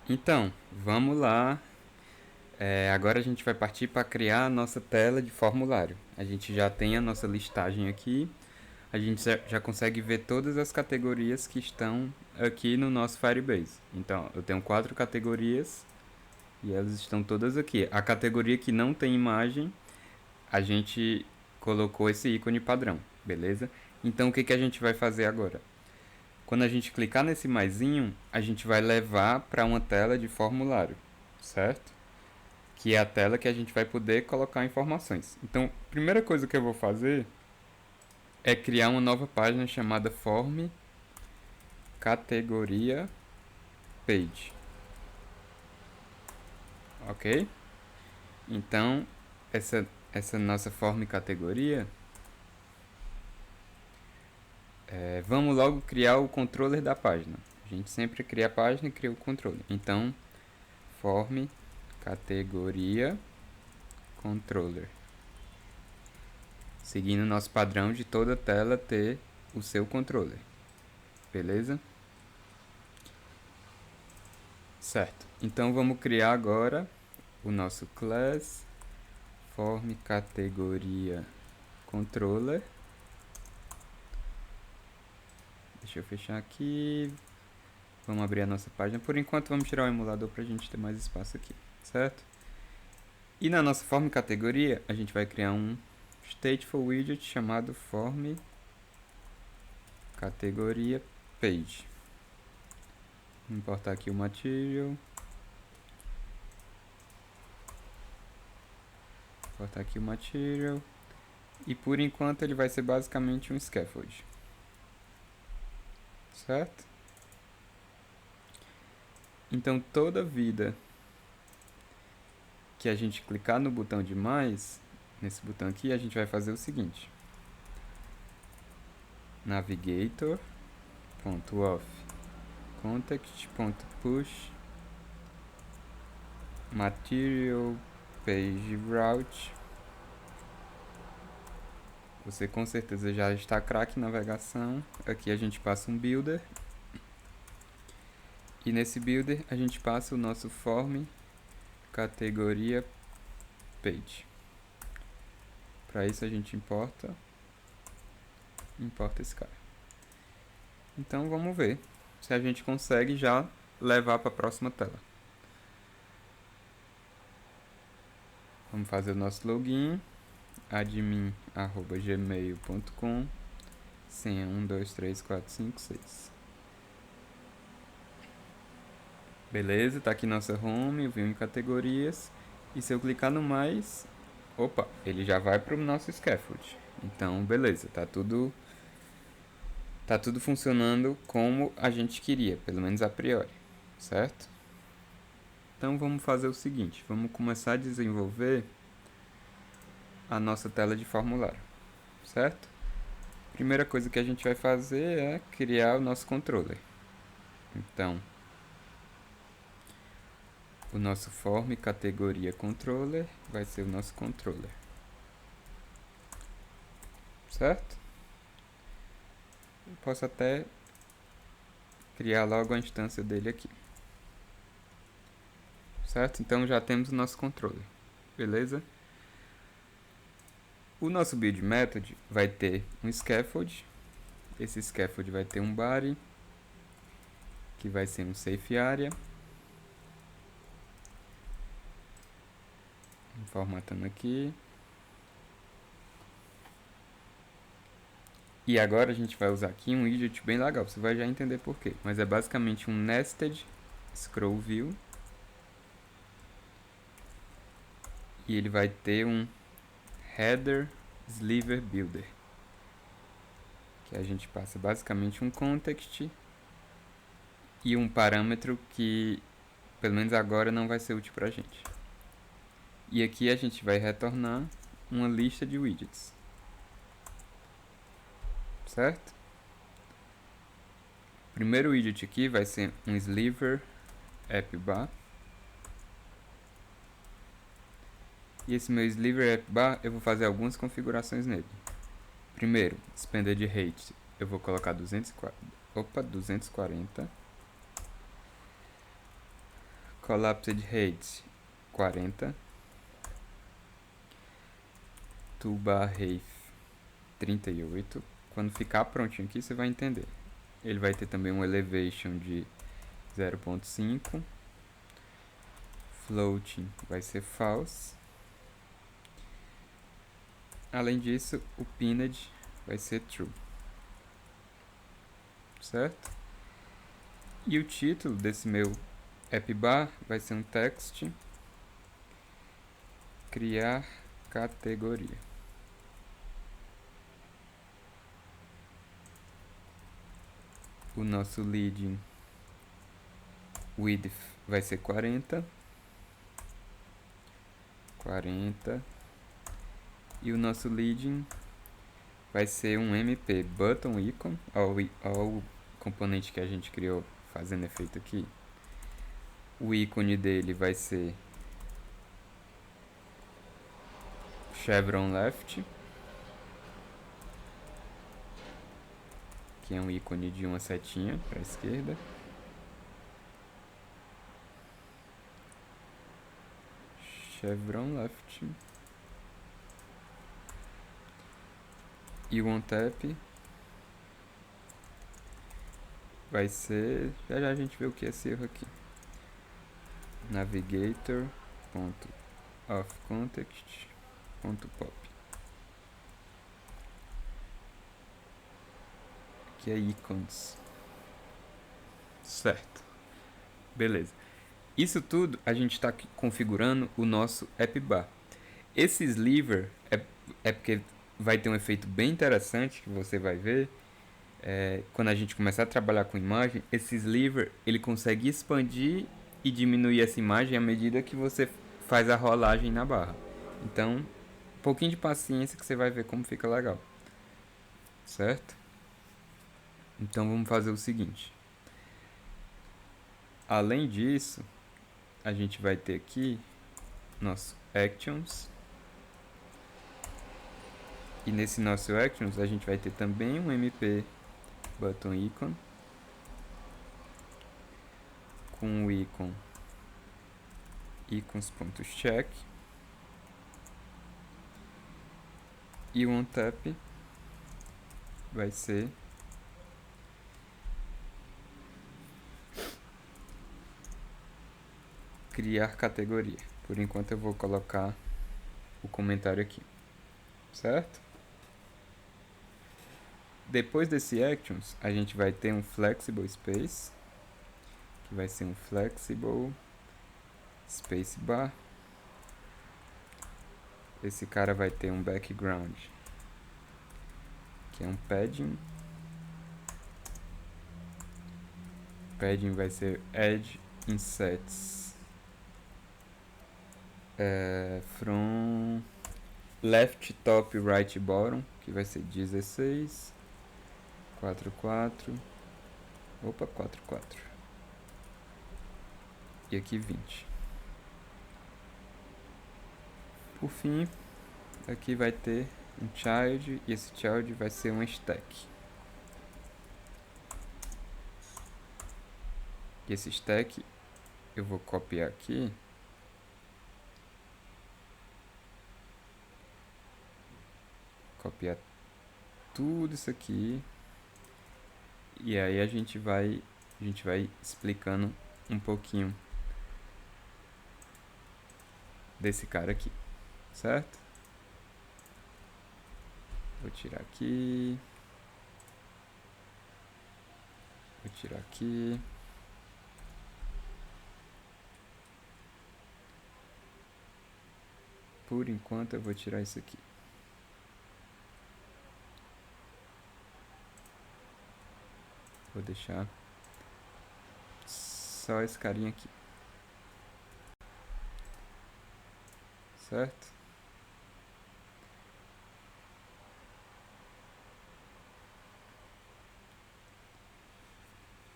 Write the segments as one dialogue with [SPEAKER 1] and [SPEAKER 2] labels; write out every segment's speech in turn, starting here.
[SPEAKER 1] Então, vamos lá. Agora a gente vai partir para criar a nossa tela de formulário. A gente já tem a nossa listagem aqui. A gente já consegue ver todas as categorias que estão aqui no nosso Firebase. Então, eu tenho 4 categorias e elas estão todas aqui. A categoria que não tem imagem, a gente colocou esse ícone padrão, beleza? Então, o que a gente vai fazer agora? Quando a gente clicar nesse maisinho, a gente vai levar para uma tela de formulário, certo? Que é a tela que a gente vai poder colocar informações. Então, a primeira coisa que eu vou fazer é criar uma nova página chamada Form Categoria Page. Ok? Então, essa nossa forma categoria, vamos logo criar o controller da página. A gente sempre cria a página e cria o controller. Então, form categoria controller. Seguindo o nosso padrão de toda tela ter o seu controller. Beleza? Certo. Então vamos criar agora o nosso class form categoria controller. Deixa eu fechar aqui. Vamos abrir a nossa página. Por enquanto vamos tirar o emulador para a gente ter mais espaço aqui, certo? E na nossa form categoria a gente vai criar um stateful widget chamado form categoria page. Vou importar aqui o material. Importar aqui o material. E por enquanto ele vai ser basicamente um scaffold. Certo? Então toda vida que a gente clicar no botão de mais, nesse botão aqui, a gente vai fazer o seguinte: navigator.off context.push material page route. Você com certeza já está craque em navegação. Aqui a gente passa um builder. E nesse builder a gente passa o nosso form categoria page. Para isso a gente importa esse cara. Então vamos ver se a gente consegue já levar para a próxima tela. Vamos fazer o nosso login, admin@gmail.com, senha 123456. Beleza, tá aqui nossa home, view em categorias. E se eu clicar no mais, opa, ele já vai para o nosso scaffold. Então, beleza, tá tudo funcionando como a gente queria, pelo menos a priori, certo? Então vamos fazer o seguinte, vamos começar a desenvolver a nossa tela de formulário, certo? Primeira coisa que a gente vai fazer é criar o nosso controller. Então, o nosso form categoria controller vai ser o nosso controller, certo? Eu posso até criar logo a instância dele aqui, certo? Então já temos o nosso controller, beleza? O nosso build method vai ter um scaffold. Esse scaffold vai ter um body, que vai ser um safe area. Formatando aqui. E agora a gente vai usar aqui um widget bem legal, você vai já entender por quê. Mas é basicamente um nested scroll view. E ele vai ter um header sliver builder, que a gente passa basicamente um context e um parâmetro que pelo menos agora não vai ser útil pra gente. E aqui a gente vai retornar uma lista de widgets, certo? O primeiro widget aqui vai ser um sliver app bar. E esse meu sliver app bar eu vou fazer algumas configurações nele. Primeiro, expanded rate eu vou colocar 240. collapsed height 40, toolbar height 38. Quando ficar prontinho aqui, você vai entender. Ele vai ter também um elevation de 0.5. Floating vai ser false. Além disso, o pinned vai ser true. Certo? E o título desse meu app bar vai ser um text criar categoria. O nosso leading width vai ser 40. E o nosso leading vai ser um MP button icon, ao componente que a gente criou fazendo efeito aqui. O ícone dele vai ser chevron left, que é um ícone de uma setinha para a esquerda. Chevron left. E o OnTap vai ser... Já já a gente vê o que é esse erro aqui. Navigator.offContext.pop, que é icons. Certo. Beleza. Isso tudo a gente está configurando o nosso app bar. Esse sliver é porque vai ter um efeito bem interessante que você vai ver. Quando a gente começar a trabalhar com imagem, esse sliver ele consegue expandir e diminuir essa imagem à medida que você faz a rolagem na barra. Então, um pouquinho de paciência que você vai ver como fica legal. Certo? Então vamos fazer o seguinte. Além disso, a gente vai ter aqui nosso actions. E nesse nosso actions a gente vai ter também um MP button icon com o ícone icons.check e o OnTap vai ser criar categoria. Por enquanto eu vou colocar o comentário aqui, certo? Depois desse actions, a gente vai ter um flexible space, que vai ser um flexible spacebar. Esse cara vai ter um background, que é um padding. Padding vai ser add insets from left top right bottom, que vai ser 16, 44, opa, 44, e aqui 20. Por fim, aqui vai ter um child, e esse child vai ser um stack. E esse stack eu vou copiar aqui. Copiar tudo isso aqui. E aí a gente vai explicando um pouquinho desse cara aqui, certo? Vou tirar aqui. Vou tirar aqui. Por enquanto eu vou tirar isso aqui. Vou deixar só esse carinha aqui. Certo?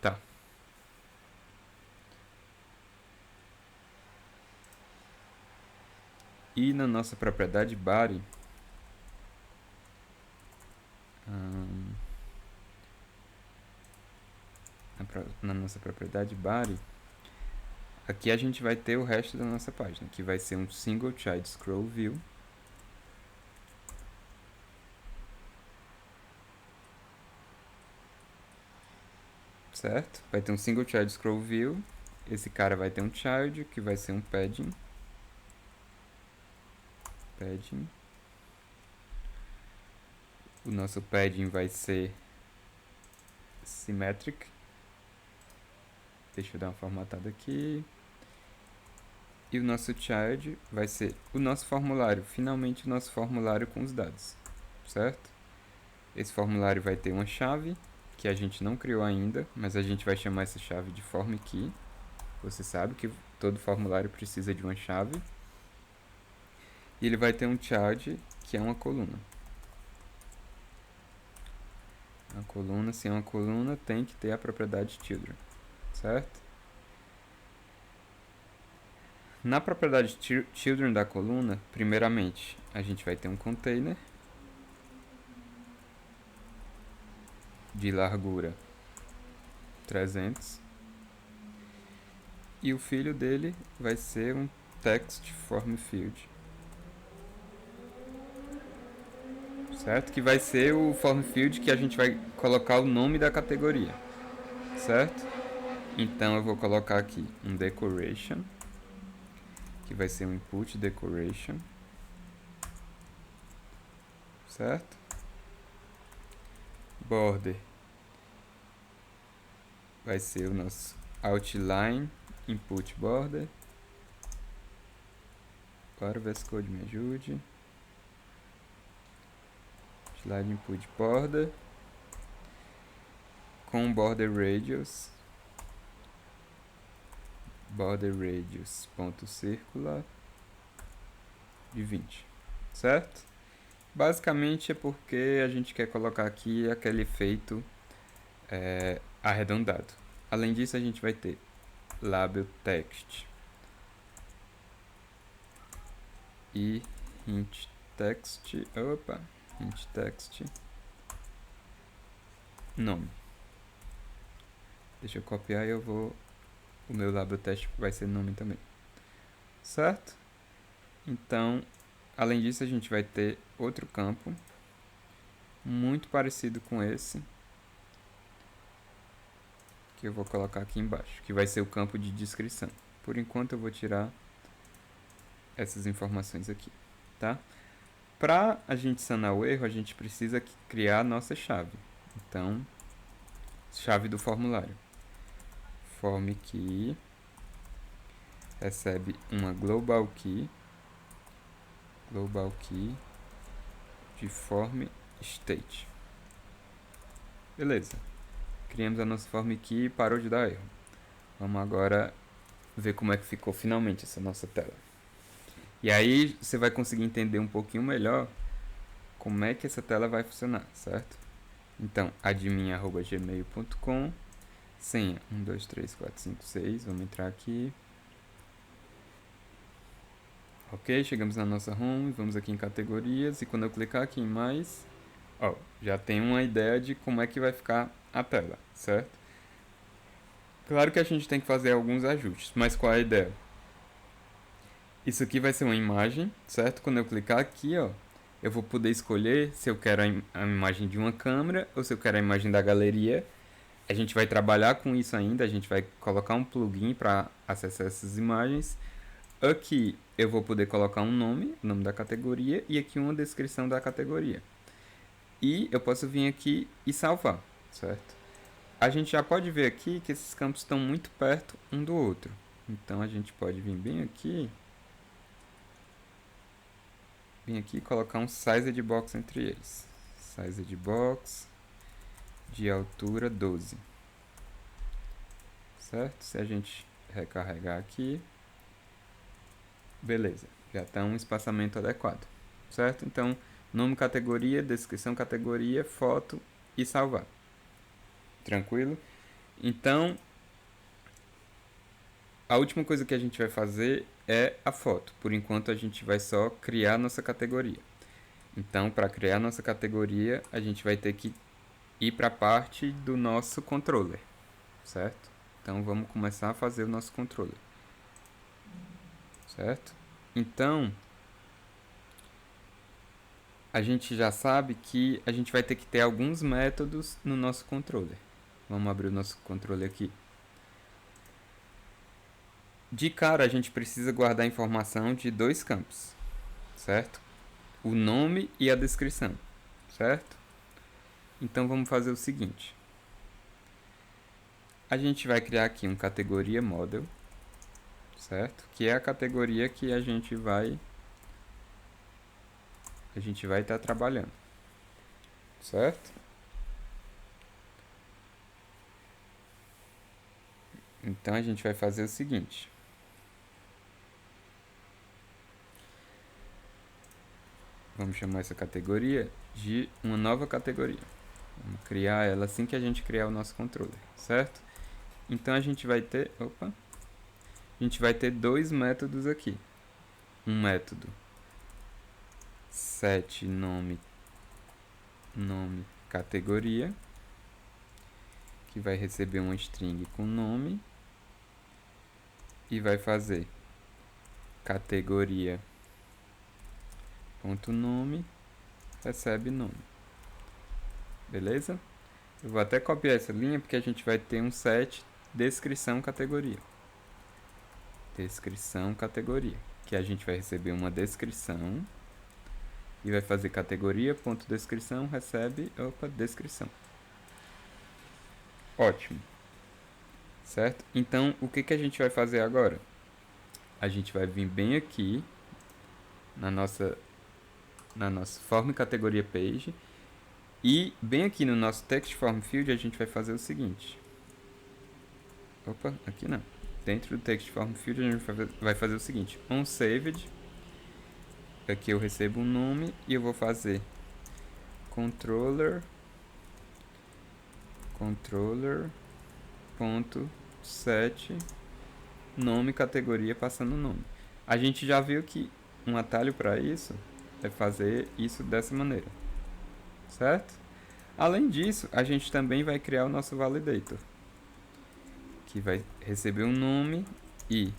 [SPEAKER 1] Tá. E na nossa propriedade body, na nossa propriedade body, Aqui a gente vai ter o resto da nossa página, que vai ser um single child scroll view. Certo? Vai ter um single child scroll view. Esse cara vai ter um child, que vai ser um padding. Padding. O nosso padding vai ser symmetric. Deixa eu dar uma formatada aqui. E o nosso child vai ser o nosso formulário, finalmente o nosso formulário com os dados, certo? Esse formulário vai ter uma chave, que a gente não criou ainda, mas a gente vai chamar essa chave de form key. Você sabe que todo formulário precisa de uma chave. E ele vai ter um child, que é uma coluna. A coluna, se é uma coluna, tem que ter a propriedade children, certo? Na propriedade children da coluna, primeiramente, a gente vai ter um container de largura 300 e o filho dele vai ser um text form field, certo? Que vai ser o form field que a gente vai colocar o nome da categoria, certo? Então eu vou colocar aqui um decoration, que vai ser um input decoration, certo? Border vai ser o nosso outline input border. Agora o VS Code me ajude. Outline input border com border radius ponto circular de 20, certo? Basicamente é porque a gente quer colocar aqui aquele efeito arredondado. Além disso, a gente vai ter label text e hint text nome. Deixa eu copiar e o meu label text vai ser nome também, certo? Então, além disso, a gente vai ter outro campo muito parecido com esse, que eu vou colocar aqui embaixo, que vai ser o campo de descrição. Por enquanto eu vou tirar essas informações aqui, tá? Para a gente sanar o erro, a gente precisa criar a nossa chave. Então, chave do formulário. Form key recebe uma global key de form state. Beleza. Criamos a nossa form key e parou de dar erro. Vamos agora ver como é que ficou finalmente essa nossa tela. E aí você vai conseguir entender um pouquinho melhor como é que essa tela vai funcionar, certo? Então, admin@gmail.com, senha 123456, vamos entrar aqui. Ok, chegamos na nossa home, vamos aqui em categorias e quando eu clicar aqui em mais, ó, já tem uma ideia de como é que vai ficar a tela, certo? Claro que a gente tem que fazer alguns ajustes, mas qual é a ideia? Isso aqui vai ser uma imagem, certo? Quando eu clicar aqui, ó, eu vou poder escolher se eu quero a imagem de uma câmera ou se eu quero a imagem da galeria. A gente vai trabalhar com isso ainda, a gente vai colocar um plugin para acessar essas imagens. Aqui eu vou poder colocar um nome, o nome da categoria, e aqui uma descrição da categoria. E eu posso vir aqui e salvar, certo? A gente já pode ver aqui que esses campos estão muito perto um do outro. Então a gente pode vir bem aqui. Vim aqui e colocar um sized box entre eles. Sized box de altura 12. Certo? Se a gente recarregar aqui, beleza, já está um espaçamento adequado, certo? Então, nome categoria, descrição categoria, foto e salvar. Tranquilo? Então, a última coisa que a gente vai fazer é a foto. Por enquanto, a gente vai só criar nossa categoria. Então, para criar nossa categoria, a gente vai ter que ir para a parte do nosso controller, certo? Então, vamos começar a fazer o nosso controller. certo? Então, a gente já sabe que a gente vai ter que ter alguns métodos no nosso controller. Vamos abrir o nosso controller aqui. De cara, a gente precisa guardar a informação de dois campos, certo? O nome e a descrição, certo? Então vamos fazer o seguinte. A gente vai criar aqui um categoria model, certo? Que é a categoria que a gente vai estar trabalhando, certo? Então a gente vai fazer o seguinte. Vamos chamar essa categoria de uma nova categoria. Vamos criar ela assim que a gente criar o nosso controller, certo? Então a gente vai ter, dois métodos aqui. Um método set nome categoria, que vai receber uma string com nome e vai fazer categoria ponto nome recebe nome. Beleza? Eu vou até copiar essa linha porque a gente vai ter um set descrição categoria. Descrição categoria, que a gente vai receber uma descrição e vai fazer categoria ponto descrição recebe descrição. Ótimo. Certo? Então, o que a gente vai fazer agora? A gente vai vir bem aqui na nossa form categoria page e bem aqui no nosso text form field a gente vai fazer o seguinte. Aqui não. Dentro do text form field a gente vai fazer o seguinte. OnSaved. Aqui eu recebo um nome e eu vou fazer controller ponto set nome categoria passando nome. A gente já viu que um atalho para isso é fazer isso dessa maneira, certo? Além disso, a gente também vai criar o nosso validator, que vai receber um nome e,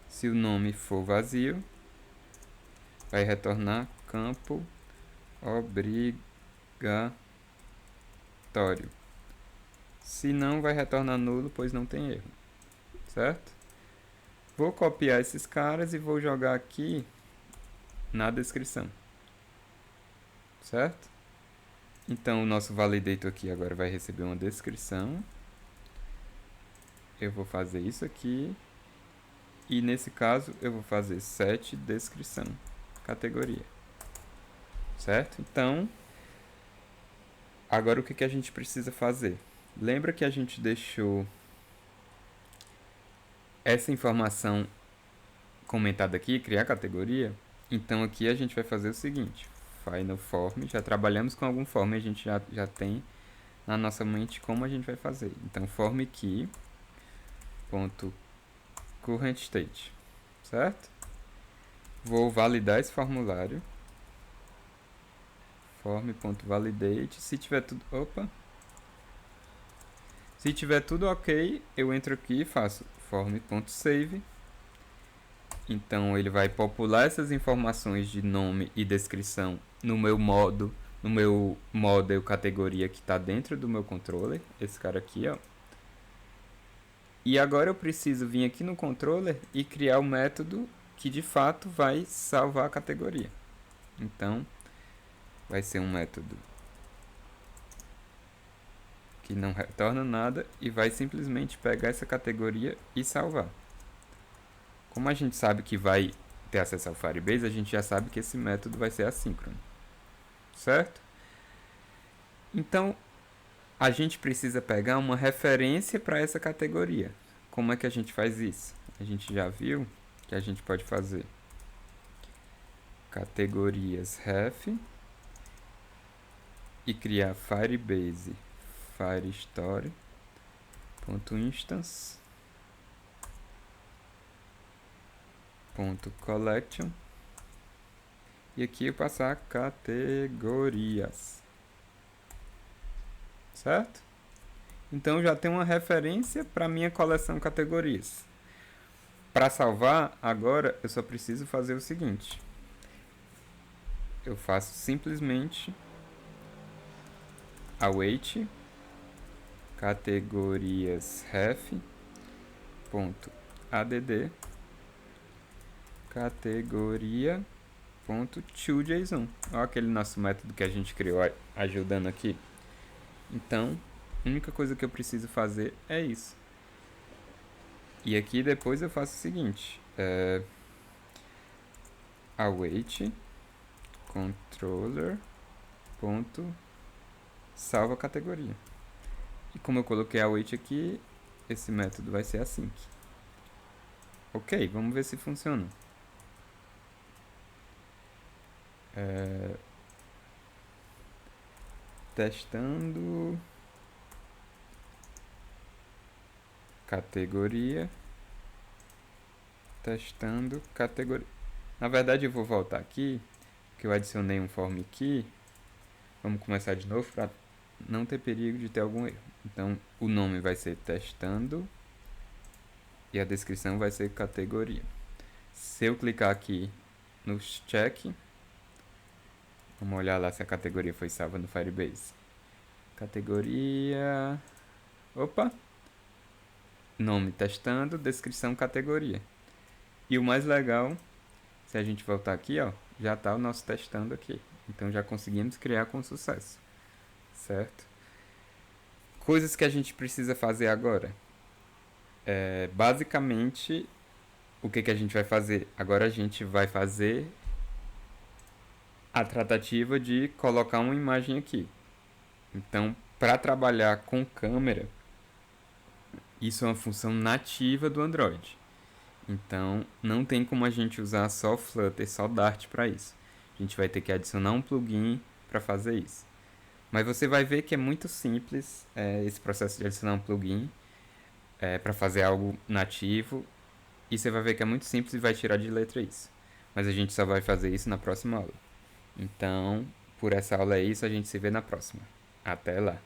[SPEAKER 1] se o nome for vazio, vai retornar campo obrigatório. Se não, vai retornar nulo, pois não tem erro, certo? Vou copiar esses caras e vou jogar aqui na descrição, certo? Então o nosso validator aqui agora vai receber uma descrição. Eu vou fazer isso aqui e nesse caso eu vou fazer set descrição categoria, certo? Então agora o que a gente precisa fazer? Lembra que a gente deixou essa informação comentada aqui, criar categoria? Então aqui a gente vai fazer o seguinte. Final form, já trabalhamos com algum form, a gente já tem na nossa mente como a gente vai fazer. Então form key ponto current state, certo? Vou validar esse formulário. Form.validate, se tiver tudo, se tiver tudo ok, eu entro aqui e faço form.save. Então ele vai popular essas informações de nome e descrição no meu model categoria que está dentro do meu controller, esse cara aqui, ó. E agora eu preciso vir aqui no controller e criar o método que de fato vai salvar a categoria. Então vai ser um método que não retorna nada e vai simplesmente pegar essa categoria e salvar. Como a gente sabe que vai ter acesso ao Firebase, a gente já sabe que esse método vai ser assíncrono, certo? Então, a gente precisa pegar uma referência para essa categoria. Como é que a gente faz isso? A gente já viu que a gente pode fazer categorias ref e criar Firebase Firestore.instance .collection e aqui eu passar categorias, certo? Então já tem uma referência para minha coleção categorias. Para salvar, agora eu só preciso fazer o seguinte. Eu faço simplesmente await categorias ref ponto add categoria ponto toJSON. Olha aquele nosso método que a gente criou ajudando aqui. Então, a única coisa que eu preciso fazer é isso. E aqui depois eu faço o seguinte. Await controller ponto salva categoria. E como eu coloquei await aqui, esse método vai ser async. Ok, vamos ver se funciona. Testando categoria. Testando categoria. Na verdade eu vou voltar aqui, que eu adicionei um form key. Vamos começar de novo para não ter perigo de ter algum erro. Então o nome vai ser testando e a descrição vai ser categoria. Se eu clicar aqui no check, vamos olhar lá se a categoria foi salva no Firebase. Categoria. Opa! Nome testando, descrição categoria. E o mais legal, se a gente voltar aqui, ó, já está o nosso testando aqui. Então já conseguimos criar com sucesso. Certo? Coisas que a gente precisa fazer agora. Basicamente, o que a gente vai fazer? Agora a gente vai fazer a tratativa de colocar uma imagem aqui. Então, para trabalhar com câmera, isso é uma função nativa do Android. Então, não tem como a gente usar só Flutter, só Dart para isso. A gente vai ter que adicionar um plugin para fazer isso. Mas você vai ver que é muito simples esse processo de adicionar um plugin para fazer algo nativo. E você vai ver que é muito simples e vai tirar de letra isso. Mas a gente só vai fazer isso na próxima aula. Então, por essa aula é isso, a gente se vê na próxima. Até lá!